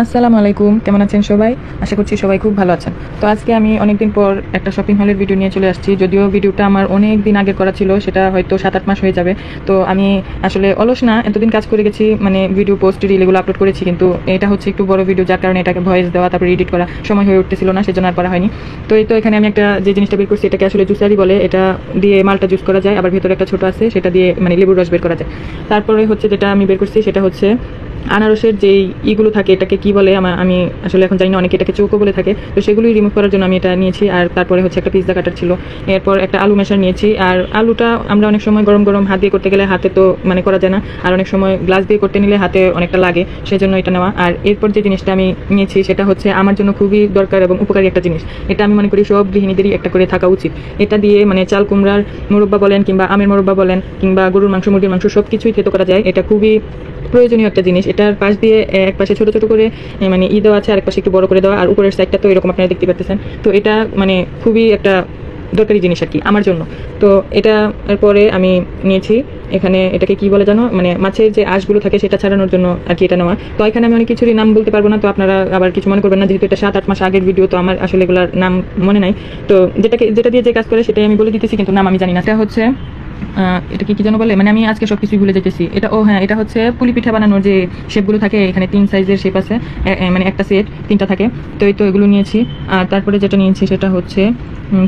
আসসালামু আলাইকুম, কেমন আছেন সবাই? আশা করছি সবাই খুব ভালো আছেন। তো আজকে আমি অনেকদিন পর একটা শপিং হলের ভিডিও নিয়ে চলে আসছি। যদিও ভিডিওটা আমার অনেক দিন আগে করা ছিল, সেটা হয়তো 7-8 মাস হয়ে যাবে। তো আমি আসলে অলস না, এতদিন কাজ করে গেছি, মানে ভিডিও পোস্ট রিল এগুলো আপলোড করেছি, কিন্তু এটা হচ্ছে একটু বড় ভিডিও, যার কারণে এটাকে ভয়েস দেওয়া তারপরে এডিট করা সময় হয়ে উঠতেছিল না, সেজন্য আর করা হয়নি। তো এই তো এখানে আমি একটা যে জিনিসটা বের করছি এটাকে আসলে জুসারি বলে। এটা দিয়ে মালটা জুস করা যায়, আবার ভেতরে একটা ছোট আছে সেটা দিয়ে মানে লেবুর রস বের করা যায়। তারপরে হচ্ছে যেটা আমি বের করছি সেটা হচ্ছে আনারসের যেই ইগুলো থাকে, এটাকে কি বলে আমি আসলে এখন জানি না, অনেকে এটাকে চৌকো বলে থাকে। তো সেগুলোই রিমুভ করার জন্য আমি এটা নিয়েছি। আর তারপরে হচ্ছে একটা পিৎজা কাটার ছিল, এরপর একটা আলু মেশার নিয়েছি। আর আলুটা আমরা অনেক সময় গরম গরম হাত দিয়ে করতে গেলে হাতে তো মানে করা যায় না, আর অনেক সময় গ্লাস দিয়ে করতে নিলে হাতে অনেকটা লাগে, সেই জন্য এটা নেওয়া। আর এরপর যে জিনিসটা আমি নিয়েছি সেটা হচ্ছে আমার জন্য খুবই দরকার এবং উপকারী একটা জিনিস। এটা আমি মনে করি সব গৃহিণীদেরই একটা করে থাকা উচিত। এটা দিয়ে মানে চাল কুমড়ার মোরব্বা বলেন কিংবা আমের মোরব্বা বলেন কিংবা গরুর মাংস মুরগির মাংস সব কিছুই খেতে করা যায়। এটা খুবই প্রয়োজনীয় একটা জিনিস। এটার পাশ দিয়ে এক পাশে ছোট ছোট করে মানে দেওয়া আছে, আরেক পাশে একটু বড় করে দেওয়া, আর উপরের সাইডটা তো এরকম আপনারা দেখতে পাচ্ছেন। তো এটা মানে খুবই একটা দরকারি জিনিস আর কি আমার জন্য। তো এটা পরে আমি নিয়েছি এখানে, এটাকে কি বলে জানো, মানে মাছের যে আঁশগুলো থাকে সেটা ছাড়ানোর জন্য আর কি এটা নেওয়া। তো এখানে আমি অনেক কিছুরই নাম বলতে পারবো না, তো আপনারা আবার কিছু মনে করবেন না, যেহেতু এটা 7-8 মাস আগের ভিডিও, তো আমার আসলে এগুলোর নাম মনে নাই। তো যেটা দিয়ে যে কাজ করে সেটাই আমি বলে দিতেছি, কিন্তু নাম আমি জানি না। এটা হচ্ছে এটা কি যেন বলে, মানে আমি আজকে সব কিছুই ভুলে যেতেছি। এটা হ্যাঁ, এটা হচ্ছে পুলি পিঠা বানানোর যে শেপগুলো থাকে, এখানে 3 সাইজের শেপ আছে, মানে একটা সেট 3টা থাকে। তো এই তো এগুলো নিয়েছি। আর তারপরে যেটা নিয়েছি সেটা হচ্ছে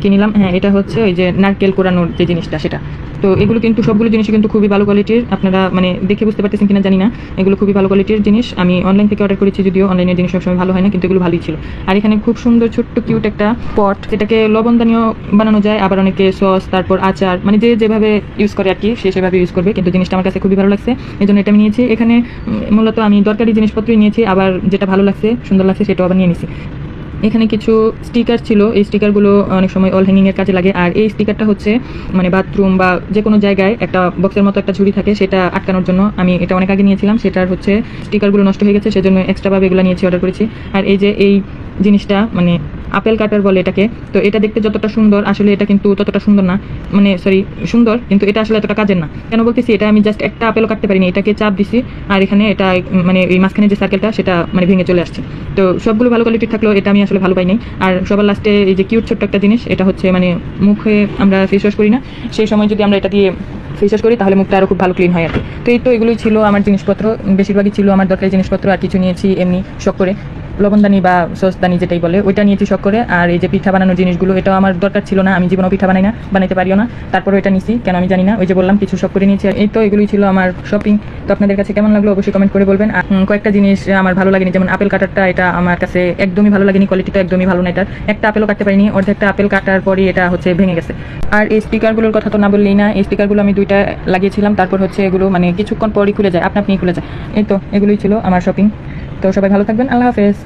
কি নিলাম, হ্যাঁ এটা হচ্ছে ওই যে নারকেল কোরানোর যে জিনিসটা সেটা। তো এগুলো কিন্তু সবগুলো জিনিসই কিন্তু খুবই ভালো কোয়ালিটির, আপনারা মানে দেখে বুঝতে পারতেছেন কিনা জানি না। এগুলো খুবই ভালো কোয়ালিটির জিনিস। আমি অনলাইন থেকে অর্ডার করেছি, যদিও অনলাইনের জিনিস সবসময় ভালো হয় না, কিন্তু এগুলো ভালোই ছিল। আর এখানে খুব সুন্দর ছোট্ট কিউট একটা পট, যেটাকে লবণদানিও বানানো যায়, আবার অনেকে সস তারপর আচার মানে যে যেভাবে ইউজ করে আর কি সে সেভাবে ইউজ করবে, কিন্তু জিনিসটা আমার কাছে খুবই ভালো লাগছে, এই জন্য এটা আমি নিয়েছি। এখানে মূলত আমি দরকারি জিনিসপত্রই নিয়েছি, আবার যেটা ভালো লাগছে সুন্দর লাগছে সেটাও আবার নিয়ে নিছি। এখানে কিছু স্টিকার ছিল, এই স্টিকারগুলো অনেক সময় অল হ্যাঙ্গিংয়ের কাজে লাগে। আর এই স্টিকারটা হচ্ছে মানে বাথরুম বা যে কোনো জায়গায় একটা বক্সের মতো একটা ঝুড়ি থাকে, সেটা আটকানোর জন্য। আমি এটা অনেক আগে নিয়েছিলাম, সেটার হচ্ছে স্টিকারগুলো নষ্ট হয়ে গেছে, সেজন্য এক্সট্রাভাবে এগুলো নিয়েছি, অর্ডার করেছি। আর এই যে এই জিনিসটা মানে আপেল কাটার বলে এটাকে। তো এটা দেখতে যতটা সুন্দর, আসলে এটা কিন্তু ততটা সুন্দর না, মানে সরি সুন্দর, কিন্তু এটা আসলে এতটা কাজের না। কেন বলতেছি, এটা আমি জাস্ট একটা আপেলও কাটতে পারিনি, এটাকে চাপ দিছি আর এখানে এটা মানে এই মাঝখানে যে সার্কেলটা সেটা মানে ভেঙে চলে আসছে। তো সবগুলো ভালো কোয়ালিটির থাকলেও এটা আমি আসলে ভালো পাইনি। আর সবার লাস্টে এই যে কিউট ছোট্ট একটা জিনিস, এটা হচ্ছে মানে মুখে আমরা ফেস ওয়াশ করি না, সেই সময় যদি আমরা এটা দিয়ে ফেস ওয়াশ করি তাহলে মুখটা আরও খুব ভালো ক্লিন হয় আর কি। তো এই তো এগুলোই ছিল আমার জিনিসপত্র, বেশিরভাগই ছিল আমার দরকারি জিনিসপত্র। আর কিছু নিয়েছি এমনি শখ করে, লবণদানি বা সসদানি যেটাই বলে ওইটা নিয়েছি শখ করে। আর এই যে পিঠা বানানোর জিনিসগুলো, এটাও আমার দরকার ছিল না, আমি জীবনেও পিঠা বানাই না, বানাইতে পারিও না, তারপরে এটা নিছি কেন আমি জানি না, ওই যে বললাম কিছু শখ করে নিয়েছি। আর এই তো এগুলোই ছিল আমার শপিং। তো আপনাদের কাছে কেমন লাগলো অবশ্যই কমেন্ট করে বলবেন। কয়েকটা জিনিস আমার ভালো লাগেনি, যেমন আপেল কাটারটা, এটা আমার কাছে একদমই ভালো লাগেনি, কোয়ালিটিটা একদমই ভালো না এটার। একটা আপেলও কাটতে পারিনি, অর্ধেকটা আপেল কাটার পরই এটা হচ্ছে ভেঙে গেছে। আর এই স্পিকারগুলোর কথা তো না বললেই না, এই স্পিকারগুলো আমি 2টা লাগিয়েছিলাম, তারপর হচ্ছে এগুলো মানে কিছুক্ষণ পরই খুলে যায়, আপনি খুলে যায়। এই তো এগুলোই ছিল আমার শপিং। তো সবাই ভালো থাকবেন, আল্লাহ হাফেজ।